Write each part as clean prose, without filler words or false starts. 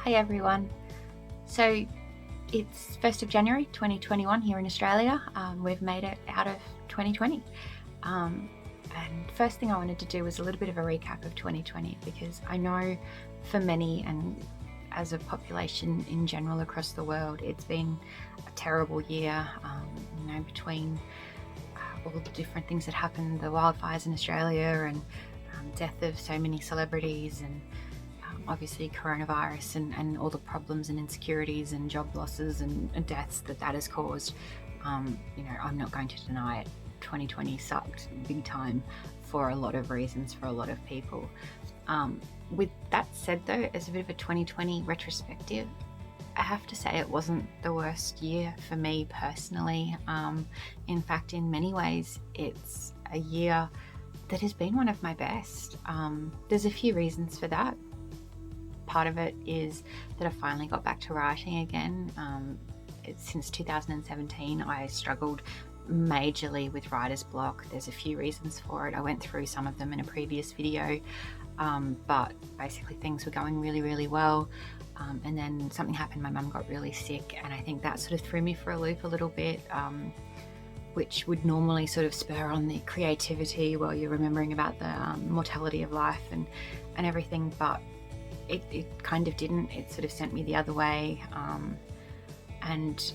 Hey everyone. So it's 1st of January 2021 here in Australia. We've made it out of 2020. And first thing I wanted to do was a little bit of a recap of 2020 because I know for many and as a population in general across the world, it's been a terrible year, between all the different things that happened, the wildfires in Australia and death of so many celebrities and obviously coronavirus and all the problems and insecurities and job losses and deaths that has caused. I'm not going to deny it. 2020 sucked big time for a lot of reasons for a lot of people. With that said though, as a bit of a 2020 retrospective, I have to say it wasn't the worst year for me personally. In fact, in many ways, it's a year that has been one of my best. There's a few reasons for that. Part of it is that I finally got back to writing again. Since 2017, I struggled majorly with writer's block. There's a few reasons for it. I went through some of them in a previous video, but basically things were going really, really well. And then something happened. My mum got really sick, and I think that sort of threw me for a loop a little bit, which would normally sort of spur on the creativity while you're remembering about the mortality of life and everything. But it kind of didn't. It sort of sent me the other way, and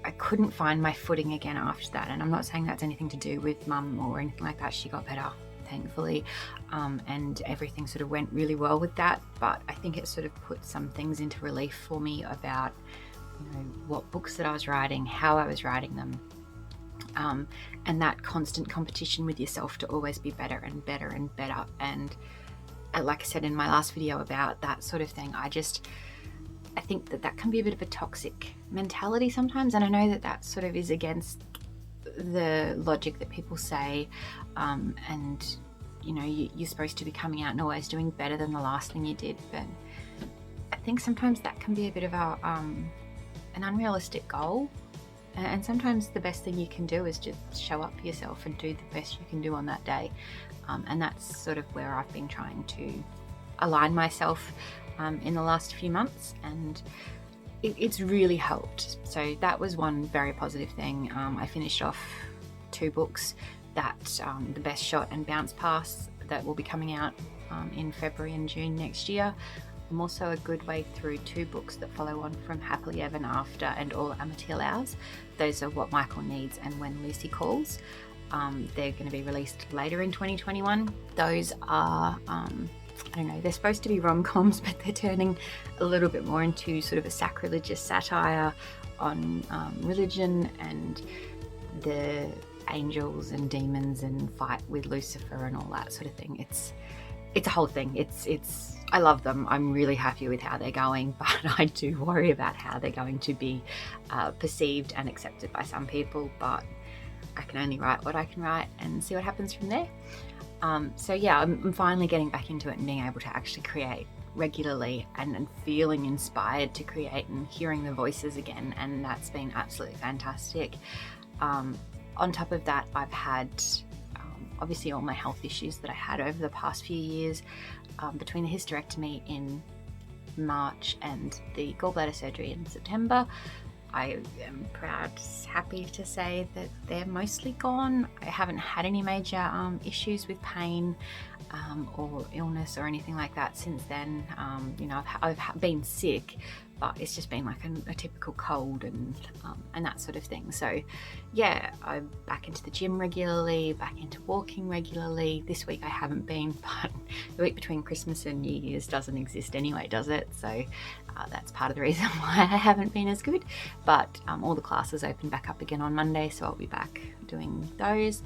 I couldn't find my footing again after that. And I'm not saying that's anything to do with mum or anything like that. She got better, thankfully, and everything sort of went really well with that. But I think it sort of put some things into relief for me about what books that I was writing, how I was writing them, and that constant competition with yourself to always be better and better and better. And like I said in my last video about that sort of thing, I think that can be a bit of a toxic mentality sometimes. And I know that sort of is against the logic that people say, and you're supposed to be coming out and always doing better than the last thing you did. But I think sometimes that can be a bit of an unrealistic goal. And sometimes the best thing you can do is just show up for yourself and do the best you can do on that day. And that's sort of where I've been trying to align myself in the last few months, and it's really helped. So that was one very positive thing. I finished off 2 books, that The Best Shot and Bounce Pass, that will be coming out in February and June next year. I'm also a good way through 2 books that follow on from Happily Ever After and All Amity Allows. Those are What Michael Needs and When Lucy Calls. They're going to be released later in 2021. Those are, they're supposed to be rom-coms, but they're turning a little bit more into sort of a sacrilegious satire on religion and the angels and demons and fight with Lucifer and all that sort of thing. It's a whole thing. I love them. I'm really happy with how they're going, but I do worry about how they're going to be perceived and accepted by some people. But I can only write what I can write and see what happens from there. So yeah, I'm finally getting back into it and being able to actually create regularly and feeling inspired to create and hearing the voices again, and that's been absolutely fantastic. On top of that, I've had obviously all my health issues that I had over the past few years, between the hysterectomy in March and the gallbladder surgery in September. I am happy to say that they're mostly gone. I haven't had any major issues with pain or illness or anything like that since then. I've been sick, but it's just been like a typical cold and that sort of thing. So yeah, I'm back into the gym regularly, back into walking regularly. This week I haven't been, but the week between Christmas and New Year's doesn't exist anyway, does it? So that's part of the reason why I haven't been as good. But all the classes open back up again on Monday, so I'll be back doing those.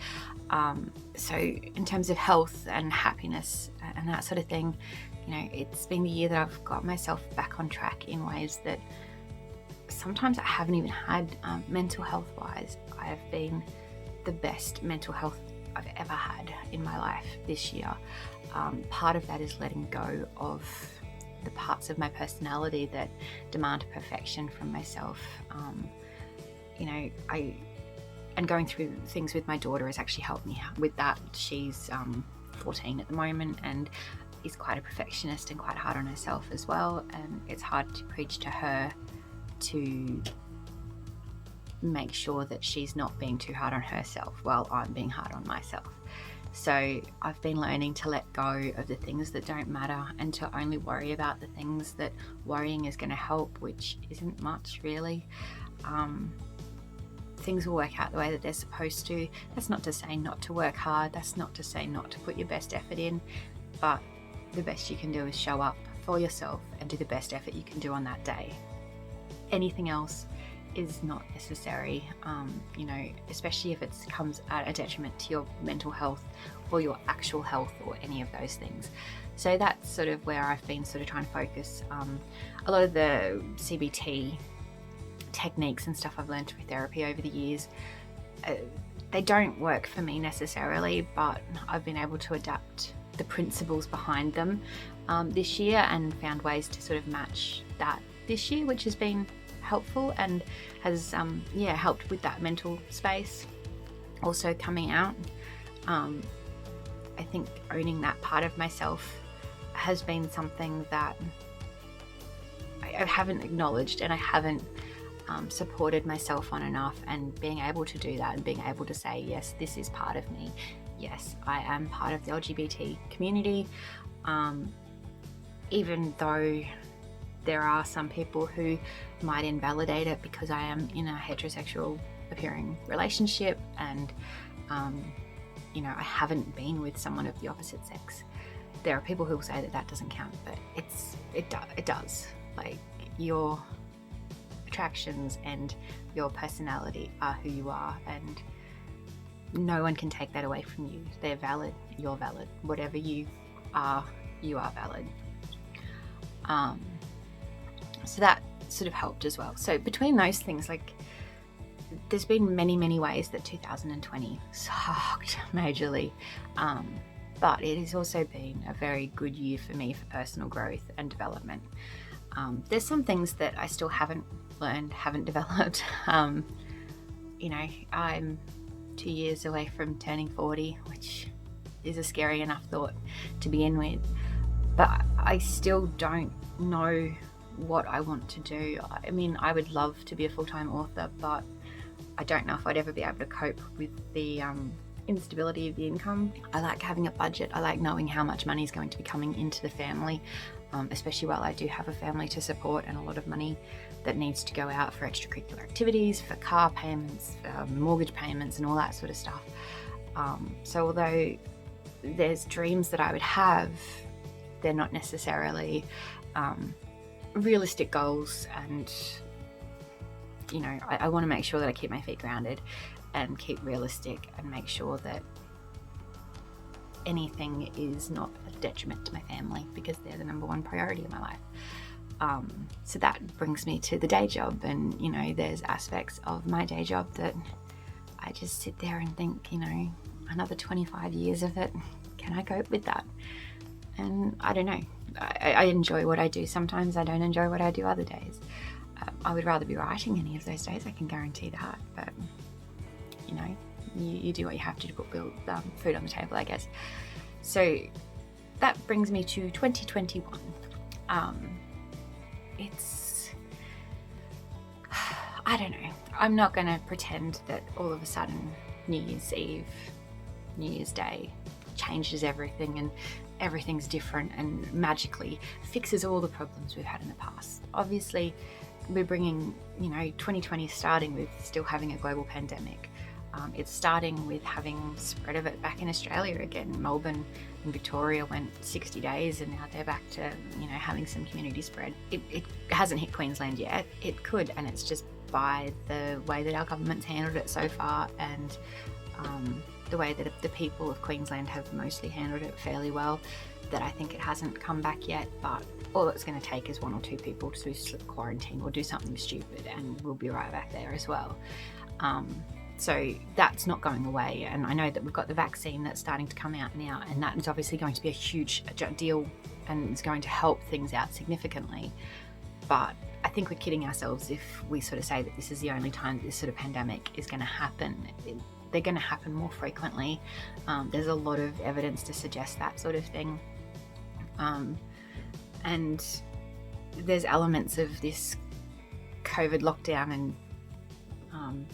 So in terms of health and happiness and that sort of thing, it's been the year that I've got myself back on track in ways that sometimes I haven't even had. Mental health wise, I have been the best mental health I've ever had in my life this year. Part of that is letting go of the parts of my personality that demand perfection from myself. And going through things with my daughter has actually helped me with that. She's 14 at the moment, and is quite a perfectionist and quite hard on herself as well, and it's hard to preach to her to make sure that she's not being too hard on herself while I'm being hard on myself. So I've been learning to let go of the things that don't matter and to only worry about the things that worrying is going to help, which isn't much really. Things will work out the way that they're supposed to. That's not to say not to work hard, that's not to say not to put your best effort in, but the best you can do is show up for yourself and do the best effort you can do on that day. Anything else is not necessary, especially if it comes at a detriment to your mental health or your actual health or any of those things. So that's sort of where I've been sort of trying to focus. A lot of the CBT techniques and stuff I've learned through therapy over the years, they don't work for me necessarily, but I've been able to adapt the principles behind them this year and found ways to sort of match that this year, which has been helpful and has helped with that mental space. Also coming out, I think owning that part of myself has been something that I haven't acknowledged and I haven't supported myself on enough, and being able to do that and being able to say, yes, this is part of me. Yes, I am part of the LGBT community, even though there are some people who might invalidate it because I am in a heterosexual appearing relationship and I haven't been with someone of the opposite sex. There are people who will say that that doesn't count, but it does. Like, your attractions and your personality are who you are, and no one can take that away from you. They're valid, you're valid. Whatever you are valid. So that sort of helped as well. So between those things, like, there's been many ways that 2020 sucked majorly, but it has also been a very good year for me for personal growth and development. There's some things that I still haven't learned, haven't developed. I'm 2 years away from turning 40, which is a scary enough thought to begin with, but I still don't know what I want to do. I mean, I would love to be a full-time author, but I don't know if I'd ever be able to cope with the instability of the income. I like having a budget. I like knowing how much money is going to be coming into the family, especially while I do have a family to support and a lot of money that needs to go out for extracurricular activities, for car payments, mortgage payments and all that sort of stuff. So although there's dreams that I would have, they're not necessarily realistic goals, and I want to make sure that I keep my feet grounded and keep realistic and make sure that anything is not a detriment to my family, because they're the number one priority in my life. So that brings me to the day job, and there's aspects of my day job that I just sit there and think, another 25 years of it, can I cope with that? And I don't know. I enjoy what I do. Sometimes I don't enjoy what I do other days. I would rather be writing any of those days, I can guarantee that. But, you do what you have to put food on the table, I guess. So that brings me to 2021. I don't know. I'm not going to pretend that all of a sudden New Year's Eve, New Year's Day changes everything and everything's different and magically fixes all the problems we've had in the past. Obviously, we're bringing, 2020 starting with still having a global pandemic. It's starting with having spread of it back in Australia again. Melbourne and Victoria went 60 days and now they're back to, having some community spread. It hasn't hit Queensland yet. It could, and it's just by the way that our government's handled it so far, and the way that the people of Queensland have mostly handled it fairly well, that I think it hasn't come back yet. But all it's going to take is one or two people to slip quarantine or do something stupid and we'll be right back there as well. So that's not going away, and I know that we've got the vaccine that's starting to come out now, and that is obviously going to be a huge deal and it's going to help things out significantly. But I think we're kidding ourselves if we sort of say that this is the only time that this sort of pandemic is going to happen. They're going to happen more frequently. There's a lot of evidence to suggest that sort of thing. And there's elements of this COVID lockdown and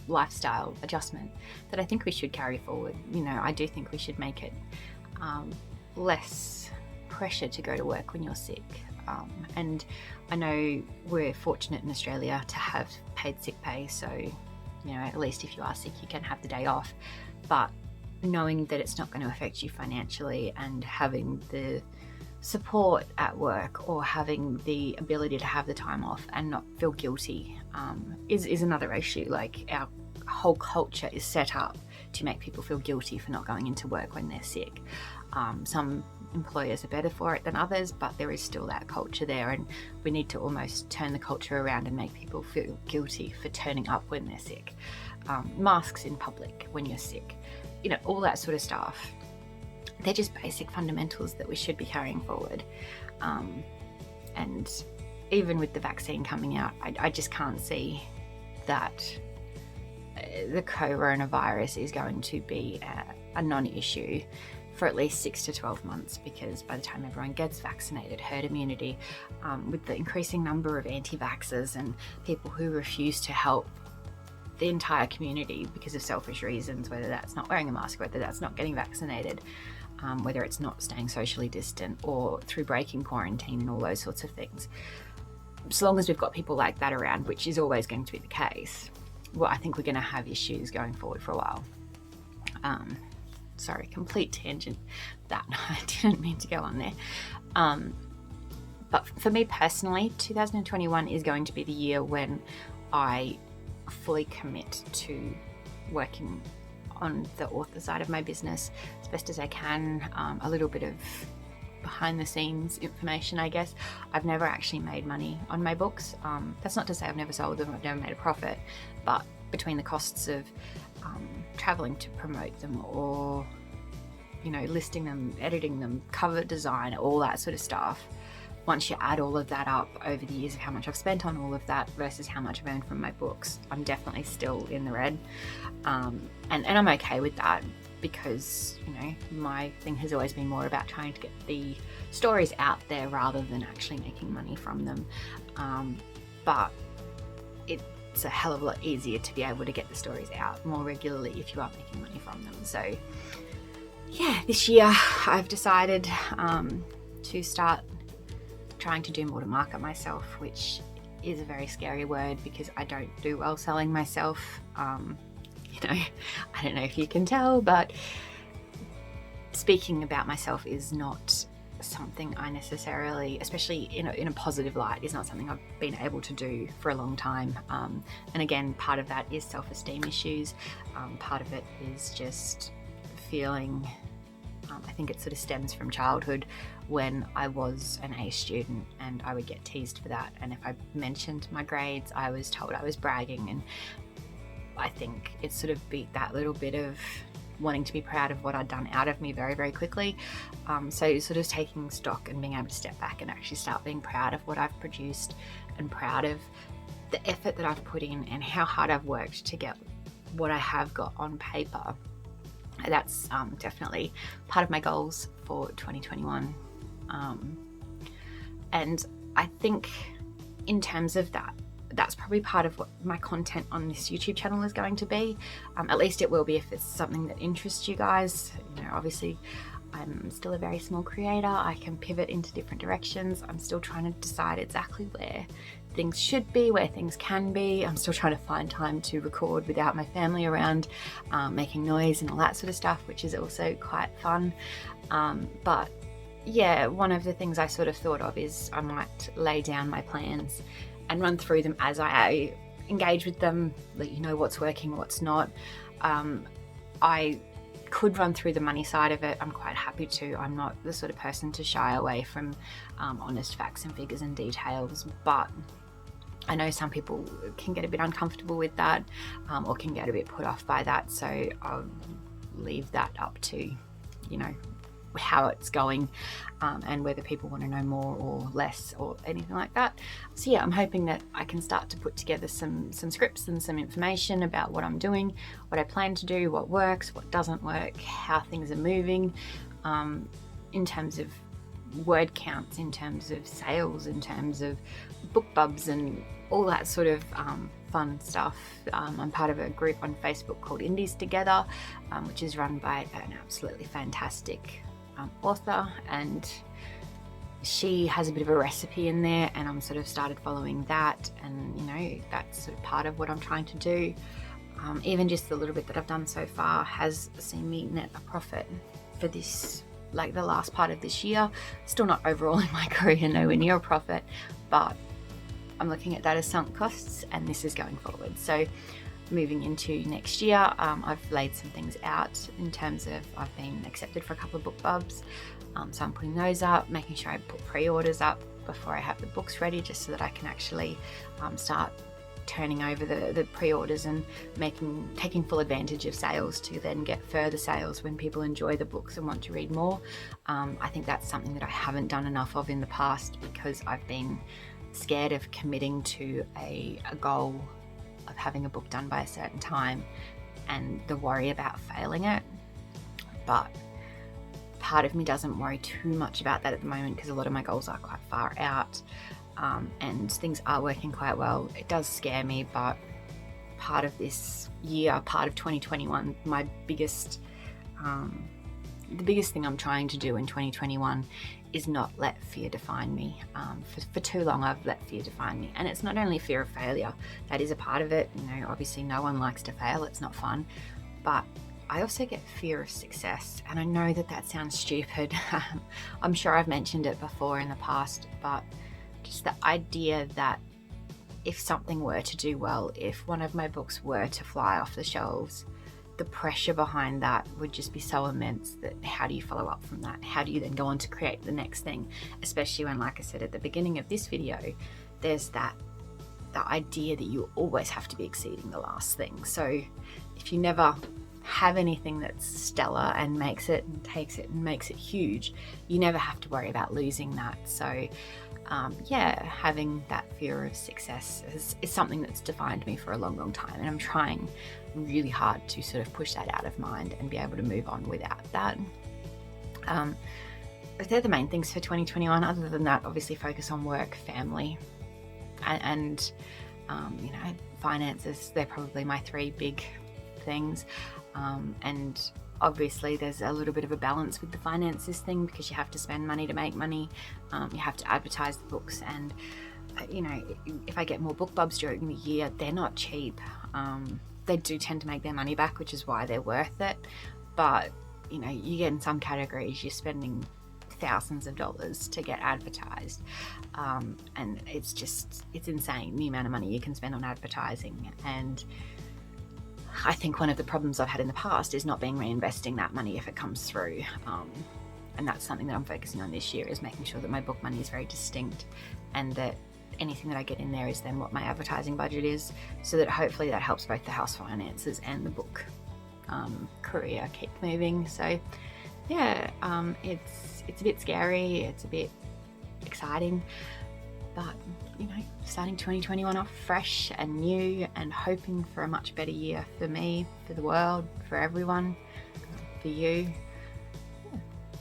lifestyle adjustment that I think we should carry forward. I do think we should make it less pressure to go to work when you're sick. And I know we're fortunate in Australia to have paid sick pay, so at least if you are sick you can have the day off, but knowing that it's not going to affect you financially and having the support at work or having the ability to have the time off and not feel guilty is another issue. Like, our whole culture is set up to make people feel guilty for not going into work when they're sick. Some employers are better for it than others, but there is still that culture there, and we need to almost turn the culture around and make people feel guilty for turning up when they're sick. Masks in public when you're sick, all that sort of stuff. They're just basic fundamentals that we should be carrying forward. And even with the vaccine coming out, I just can't see that the coronavirus is going to be a non-issue for at least 6 to 12 months, because by the time everyone gets vaccinated, herd immunity, with the increasing number of anti-vaxxers and people who refuse to help the entire community because of selfish reasons, whether that's not wearing a mask, whether that's not getting vaccinated, whether it's not staying socially distant, or through breaking quarantine and all those sorts of things. So long as we've got people like that around, which is always going to be the case, well, I think we're going to have issues going forward for a while. Sorry, complete tangent that. I didn't mean to go on there. But for me personally, 2021 is going to be the year when I fully commit to working on the author side of my business as best as I can. A little bit of behind the scenes information, I guess. I've never actually made money on my books. That's not to say I've never sold them, I've never made a profit, but between the costs of traveling to promote them, or listing them, editing them, cover design, all that sort of stuff, once you add all of that up over the years of how much I've spent on all of that versus how much I've earned from my books, I'm definitely still in the red. And I'm okay with that, because my thing has always been more about trying to get the stories out there rather than actually making money from them. But it's a hell of a lot easier to be able to get the stories out more regularly if you are making money from them. So yeah, this year I've decided to start trying to do more to market myself, which is a very scary word because I don't do well selling myself. I don't know if you can tell, but speaking about myself is not something I necessarily, especially in a positive light, is not something I've been able to do for a long time. And again, part of that is self-esteem issues. Part of it is just feeling, I think it sort of stems from childhood when I was an A student and I would get teased for that. And if I mentioned my grades, I was told I was bragging. And I think it sort of beat that little bit of wanting to be proud of what I'd done out of me very, very quickly. So sort of taking stock and being able to step back and actually start being proud of what I've produced and proud of the effort that I've put in and how hard I've worked to get what I have got on paper. That's definitely part of my goals for 2021. And I think in terms of that, that's probably part of what my content on this YouTube channel is going to be. At least it will be if it's something that interests you guys. Obviously I'm still a very small creator. I can pivot into different directions. I'm still trying to decide exactly where things should be, where things can be. I'm still trying to find time to record without my family around, making noise and all that sort of stuff, which is also quite fun. But yeah, one of the things I sort of thought of is I might lay down my plans and run through them as I engage with them, let you know what's working, what's not. I could run through the money side of it. I'm quite happy to. I'm not the sort of person to shy away from honest facts and figures and details, but I know some people can get a bit uncomfortable with that, or can get a bit put off by that. So I'll leave that up to, how it's going, and whether people want to know more or less or anything like that. So yeah, I'm hoping that I can start to put together some scripts and some information about what I'm doing, what I plan to do, what works, what doesn't work, how things are moving, in terms of word counts, in terms of sales, in terms of book bubs and all that sort of fun stuff. I'm part of a group on Facebook called Indies Together, which is run by an absolutely fantastic author, and she has a bit of a recipe in there, and I'm sort of started following that, and you know, that's sort of part of what I'm trying to do. Even just the little bit that I've done so far has seen me net a profit for this, like the last part of this year. Still not overall in my career, nowhere near a profit, but I'm looking at that as sunk costs, and this is going forward. So moving into next year, I've laid some things out in terms of, I've been accepted for a couple of book bubs, so I'm putting those up, making sure I put pre-orders up before I have the books ready, just so that I can actually start turning over the pre-orders and taking full advantage of sales to then get further sales when people enjoy the books and want to read more. I think that's something that I haven't done enough of in the past, because I've been scared of committing to a goal of having a book done by a certain time and the worry about failing it. But part of me doesn't worry too much about that at the moment, because a lot of my goals are quite far out, and things are working quite well. It does scare me, but part of this year, part of 2021, the biggest thing I'm trying to do in 2021 is not let fear define me. For too long I've let fear define me, and it's not only fear of failure, that is a part of it. You know, obviously no one likes to fail, it's not fun, but I also get fear of success, and I know that sounds stupid. I'm sure I've mentioned it before in the past, but just the idea that if something were to do well, if one of my books were to fly off the shelves, the pressure behind that would just be so immense that how do you follow up from that? How do you then go on to create the next thing? Especially when, like I said at the beginning of this video, there's the idea that you always have to be exceeding the last thing. So if you never have anything that's stellar and makes it and takes it and makes it huge, you never have to worry about losing that. So having that fear of success is something that's defined me for a long time, and I'm trying really hard to sort of push that out of mind and be able to move on without that. But they're the main things for 2021. Other than that, obviously focus on work, family, and finances. They're probably my three big things, and obviously there's a little bit of a balance with the finances thing, because you have to spend money to make money. You have to advertise the books, and if I get more book bubs during the year, they're not cheap. They do tend to make their money back, which is why they're worth it. But you get in some categories, you're spending thousands of dollars to get advertised, and it's insane the amount of money you can spend on advertising. And I think one of the problems I've had in the past is not being reinvesting that money if it comes through, and that's something that I'm focusing on this year, is making sure that my book money is very distinct, and that anything that I get in there is then what my advertising budget is, so that hopefully that helps both the house finances and the book career keep moving. So it's a bit scary, it's a bit exciting, but starting 2021 off fresh and new, and hoping for a much better year for me, for the world, for everyone, for you.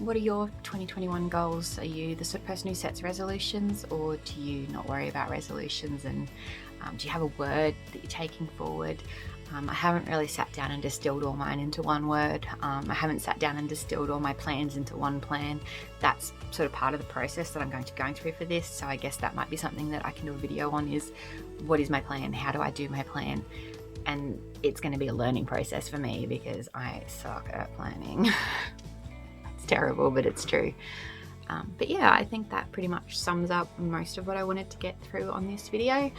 What are your 2021 goals? Are you the sort of person who sets resolutions, or do you not worry about resolutions? And do you have a word that you're taking forward? I haven't really sat down and distilled all mine into one word. I haven't sat down and distilled all my plans into one plan. That's sort of part of the process that I'm going through for this. So I guess that might be something that I can do a video on, is what is my plan? How do I do my plan? And it's going to be a learning process for me, because I suck at planning. It's terrible, but it's true. But yeah, I think that pretty much sums up most of what I wanted to get through on this video.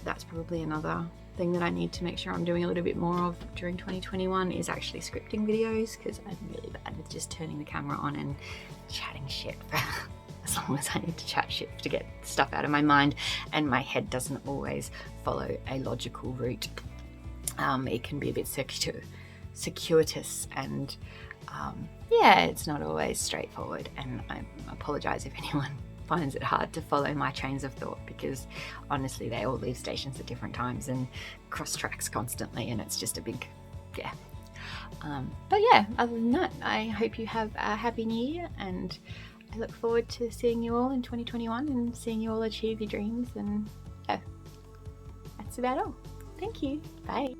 That's probably another thing that I need to make sure I'm doing a little bit more of during 2021, is actually scripting videos, because I'm really bad with just turning the camera on and chatting shit for as long as I need to chat shit to get stuff out of my mind, and my head doesn't always follow a logical route. It can be a bit circuitous, and it's not always straightforward, and I apologize if anyone finds it hard to follow my trains of thought, because honestly they all leave stations at different times and cross tracks constantly, and it's just a big but other than that, I hope you have a happy new year, and I look forward to seeing you all in 2021 and seeing you all achieve your dreams, and yeah, that's about all. Thank you. Bye.